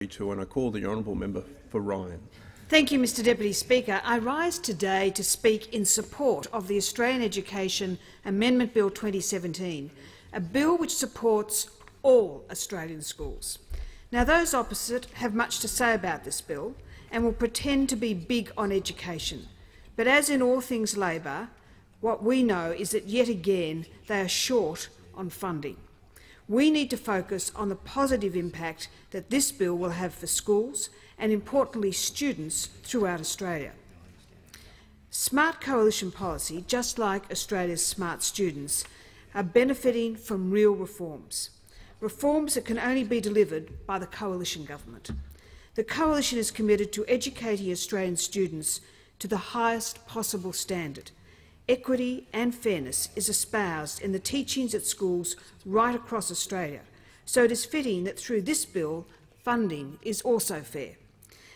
And I call the honourable member for Ryan. Thank you, Mr Deputy Speaker. I rise today to speak in support of the Australian Education Amendment Bill 2017, a bill which supports all Australian schools. Now, those opposite have much to say about this bill and will pretend to be big on education. But as in all things Labor, what we know is that yet again they are short on funding. We need to focus on the positive impact that this bill will have for schools and, importantly, students throughout Australia. Smart coalition policy, just like Australia's smart students, are benefiting from real reforms, reforms that can only be delivered by the coalition government. The coalition is committed to educating Australian students to the highest possible standard. Equity and fairness is espoused in the teachings at schools right across Australia, so it is fitting that through this bill, funding is also fair.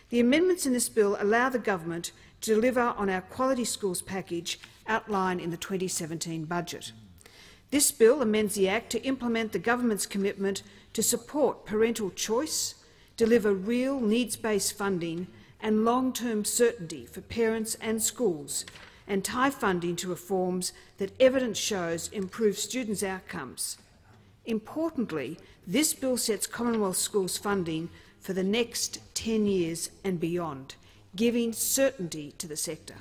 The amendments in this bill allow the government to deliver on our Quality Schools package outlined in the 2017 budget. This bill amends the Act to implement the government's commitment to support parental choice, deliver real needs-based funding and long-term certainty for parents and schools, and tie funding to reforms that evidence shows improve students' outcomes. Importantly, this bill sets Commonwealth schools funding for the next 10 years and beyond, giving certainty to the sector.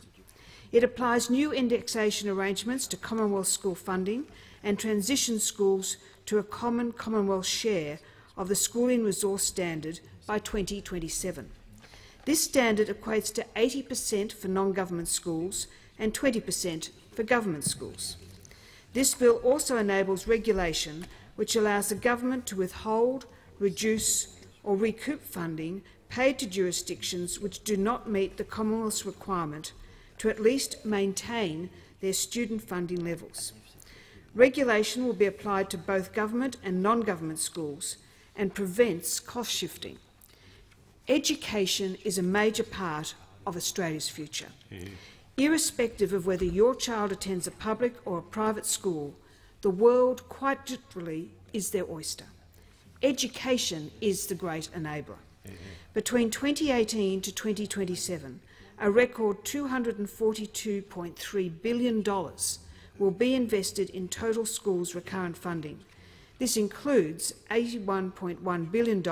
It applies new indexation arrangements to Commonwealth school funding and transitions schools to a common Commonwealth share of the Schooling Resource Standard by 2027. This standard equates to 80% for non-government schools and 20% for government schools. This bill also enables regulation which allows the government to withhold, reduce or recoup funding paid to jurisdictions which do not meet the Commonwealth's requirement to at least maintain their student funding levels. Regulation will be applied to both government and non-government schools and prevents cost shifting. Education is a major part of Australia's future. Irrespective of whether your child attends a public or a private school, the world quite literally is their oyster. Education is the great enabler. Between 2018 to 2027, a record $242.3 billion will be invested in total schools recurrent funding. This includes $81.1 billion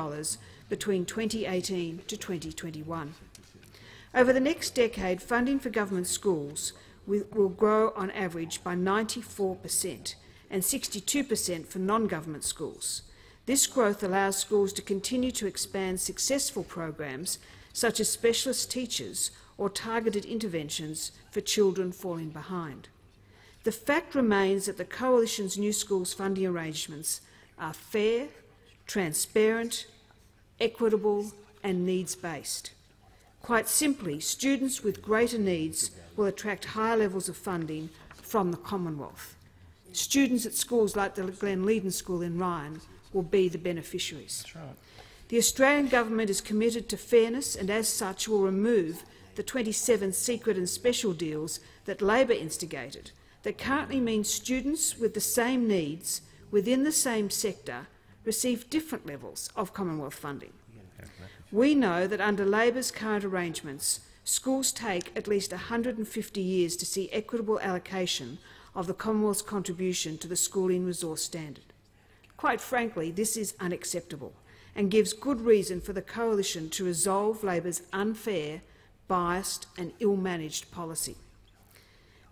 between 2018 to 2021. Over the next decade, funding for government schools will grow on average by 94% and 62% for non-government schools. This growth allows schools to continue to expand successful programs such as specialist teachers or targeted interventions for children falling behind. The fact remains that the Coalition's new schools funding arrangements are fair, transparent, equitable and needs-based. Quite simply, students with greater needs will attract higher levels of funding from the Commonwealth. Students at schools like the Glen Leedon School in Ryan will be the beneficiaries. That's right. The Australian government is committed to fairness and as such will remove the 27 secret and special deals that Labor instigated that currently mean students with the same needs within the same sector receive different levels of Commonwealth funding. We know that under Labor's current arrangements, schools take at least 150 years to see equitable allocation of the Commonwealth's contribution to the Schooling Resource Standard. Quite frankly, this is unacceptable and gives good reason for the Coalition to resolve Labor's unfair, biased and ill-managed policy.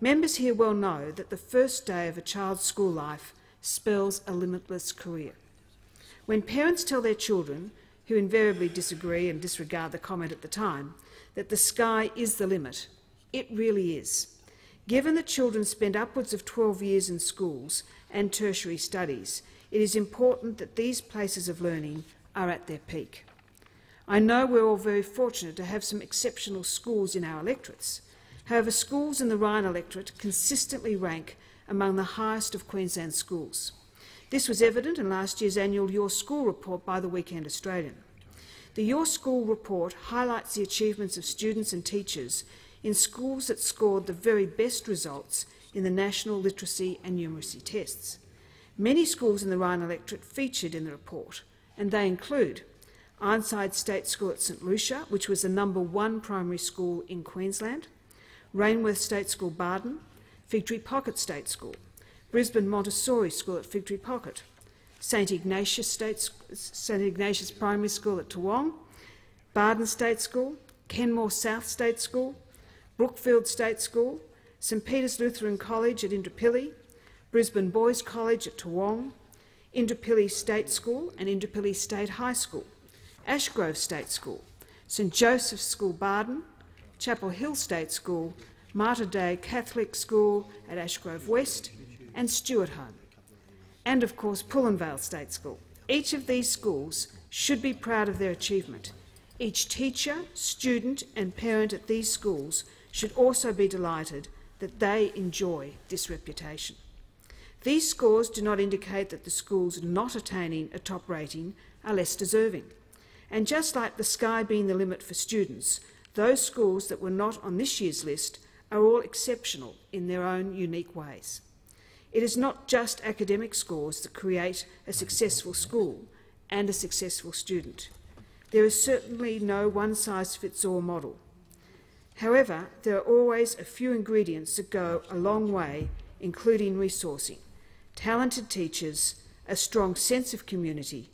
Members here well know that the first day of a child's school life spells a limitless career. When parents tell their children, who invariably disagree and disregard the comment at the time, that the sky is the limit, it really is. Given that children spend upwards of 12 years in schools and tertiary studies, it is important that these places of learning are at their peak. I know we're all very fortunate to have some exceptional schools in our electorates. However, schools in the Ryan electorate consistently rank among the highest of Queensland schools. This was evident in last year's annual Your School report by the Weekend Australian. The Your School report highlights the achievements of students and teachers in schools that scored the very best results in the national literacy and numeracy tests. Many schools in the Ryan electorate featured in the report, and they include Ironside State School at St Lucia, which was the #1 primary school in Queensland, Rainworth State School Barden, Fig Tree Pocket State School, Brisbane Montessori School at Fig Tree Pocket, St Ignatius Primary School at Toowong, Barden State School, Kenmore South State School, Brookfield State School, St Peter's Lutheran College at Indooroopilly, Brisbane Boys College at Toowong, Indooroopilly State School and Indooroopilly State High School, Ashgrove State School, St Joseph's School Barden, Chapel Hill State School, Mater Dei Catholic School at Ashgrove West and Stewart Home, and of course Pullenvale State School. Each of these schools should be proud of their achievement. Each teacher, student and parent at these schools should also be delighted that they enjoy this reputation. These scores do not indicate that the schools not attaining a top rating are less deserving. And just like the sky being the limit for students, those schools that were not on this year's list are all exceptional in their own unique ways. It is not just academic scores that create a successful school and a successful student. There is certainly no one-size-fits-all model. However, there are always a few ingredients that go a long way, including resourcing, talented teachers, a strong sense of community,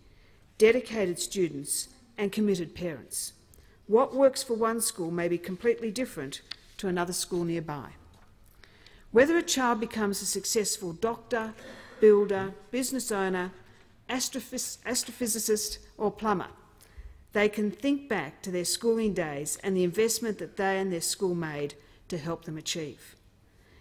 dedicated students and committed parents. What works for one school may be completely different to another school nearby. Whether a child becomes a successful doctor, builder, business owner, astrophysicist or plumber, they can think back to their schooling days and the investment that they and their school made to help them achieve.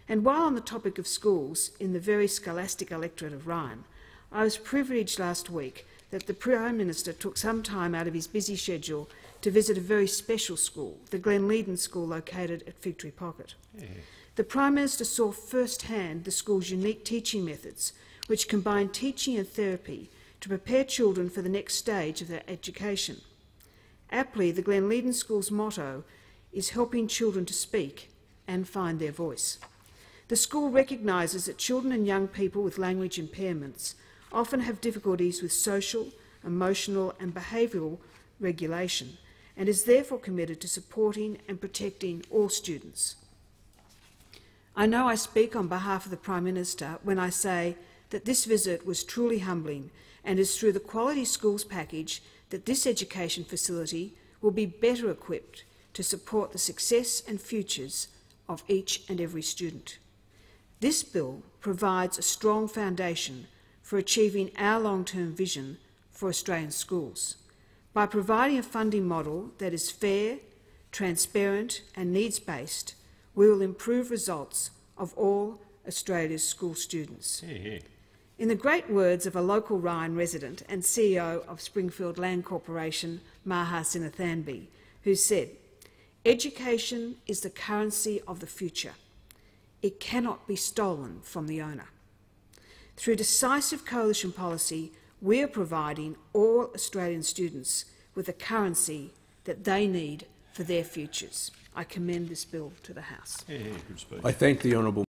And while on the topic of schools in the very scholastic electorate of Ryan, I was privileged last week that the Prime Minister took some time out of his busy schedule to visit a very special school, the Glenleadon School located at Fig Tree Pocket. The Prime Minister saw firsthand the school's unique teaching methods, which combine teaching and therapy to prepare children for the next stage of their education. Aptly, the Glenleadon School's motto is helping children to speak and find their voice. The school recognises that children and young people with language impairments often have difficulties with social, emotional and behavioural regulation and is therefore committed to supporting and protecting all students. I know I speak on behalf of the Prime Minister when I say that this visit was truly humbling and is through the Quality Schools package that this education facility will be better equipped to support the success and futures of each and every student. This bill provides a strong foundation for achieving our long-term vision for Australian schools by providing a funding model that is fair, transparent and needs-based. We will improve results of all Australia's school students. In the great words of a local Ryan resident and CEO of Springfield Land Corporation, Maha Sinathanby, who said, "Education is the currency of the future. It cannot be stolen from the owner." Through decisive coalition policy, we are providing all Australian students with a currency that they need for their futures. I commend this bill to the House. I thank the honourable